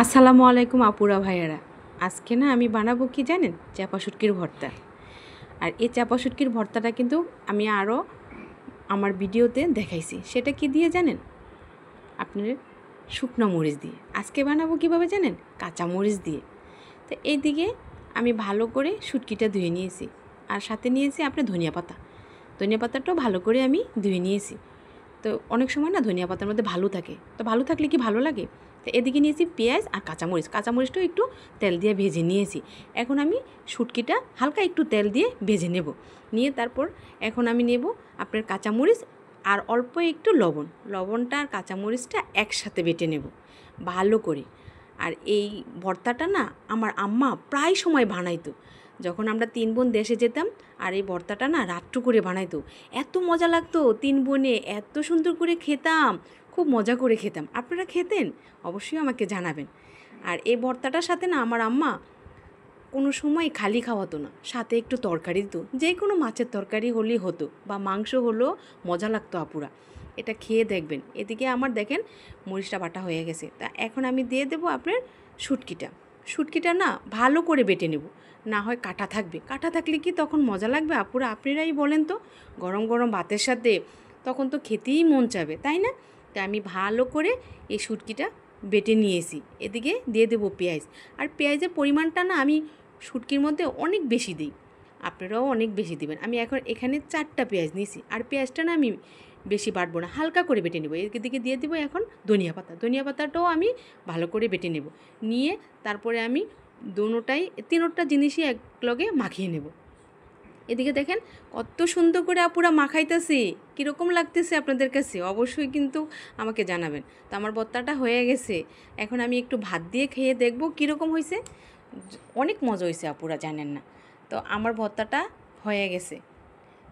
আসসালামু আলাইকুম আপুরা ভাইয়ারা। আজকে না আমি বানাবো কি জানেন, চাপা শুটকির ভর্তা। আর এই চাপা শুটকির ভর্তাটা কিন্তু আমি আরও আমার ভিডিওতে দেখাইছি। সেটা কি দিয়ে জানেন, আপনার শুকনো মরিচ দিয়ে। আজকে বানাবো কিভাবে জানেন, কাঁচা মরিচ দিয়ে। তো এইদিকে আমি ভালো করে শুটকিটা ধুয়ে নিয়েছি, আর সাথে নিয়েছি আপনার ধনিয়া পাতা। ধনিয়া পাতাটাও ভালো করে আমি ধুয়ে নিয়েছি। তো অনেক সময় না ধনিয়া পাতার মধ্যে ভালো থাকে, তো ভালো থাকলে কি ভালো লাগে। তো এদিকে নিয়েছি পেঁয়াজ আর কাঁচামরিচ, কাঁচামরিচটাও একটু তেল দিয়ে ভেজে নিয়েছি। এখন আমি শুটকিটা হালকা একটু তেল দিয়ে ভেজে নেব। নিয়ে তারপর এখন আমি নেব আপনার কাঁচামরিচ আর অল্প একটু লবণ। লবণটা আর কাঁচামরিচটা একসাথে বেটে নেব ভালো করে। আর এই ভর্তাটা না আমার আম্মা প্রায় সময় বানাইতো যখন আমরা 3 বোন দেশে যেতাম। আর এই ভর্তাটা না রাত্র করে বানাইতো, এত মজা লাগতো। 3 বোনে এত সুন্দর করে খেতাম, খুব মজা করে খেতাম। আপনারা খেতেন? অবশ্যই আমাকে জানাবেন। আর এই ভর্তাটার সাথে না আমার আম্মা কোনো সময় খালি খাওয়াতো না, সাথে একটু তরকারি দিত। যে কোনো মাছের তরকারি হলেই হতো, বা মাংস হলেও মজা লাগতো আপুরা। এটা খেয়ে দেখবেন। এদিকে আমার দেখেন মরিচটা বাটা হয়ে গেছে। তা এখন আমি দিয়ে দেবো আপনার শুটকিটা। শুটকিটা না ভালো করে বেটে নেব, না হয় কাটা থাকবে। কাটা থাকলে কি তখন মজা লাগবে আপুরা? আপনারাই বলেন তো। গরম গরম ভাতের সাথে তখন তো খেতেই মন চাবে, তাই না? তা আমি ভালো করে এই শুটকিটা বেটে নিয়েছি। এদিকে দিয়ে দেবো পেঁয়াজ। আর পেঁয়াজের পরিমাণটা না আমি শুটকির মধ্যে অনেক বেশি দিই, আপনারাও অনেক বেশি দিবেন। আমি এখন এখানে 4টা পেঁয়াজ নিয়েছি। আর পেঁয়াজটা না আমি বেশি বাটবো না, হালকা করে বেটে নেবো। এদিকে দিয়ে দেবো এখন ধনিয়া পাতা। ধনিয়া পাতাটাও আমি ভালো করে বেটে নেব। নিয়ে তারপরে আমি তিনোটা জিনিসই একলগে মাখিয়ে নেব। এদিকে দেখেন কত সুন্দর করে আপুরা মাখাইতেছি। কীরকম লাগতেছে আপনাদের কাছে অবশ্যই কিন্তু আমাকে জানাবেন। তো আমার ভর্তাটা হয়ে গেছে। এখন আমি একটু ভাত দিয়ে খেয়ে দেখবো কীরকম হয়েছে। অনেক মজা হয়েছে আপুরা, জানেন না। তো আমার ভর্তাটা হয়ে গেছে।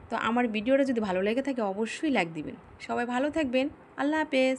তো আমার ভিডিওটা যদি ভালো লেগে থাকে অবশ্যই লাইক দিবেন। সবাই ভালো থাকবেন। আল্লাহ হাফেজ।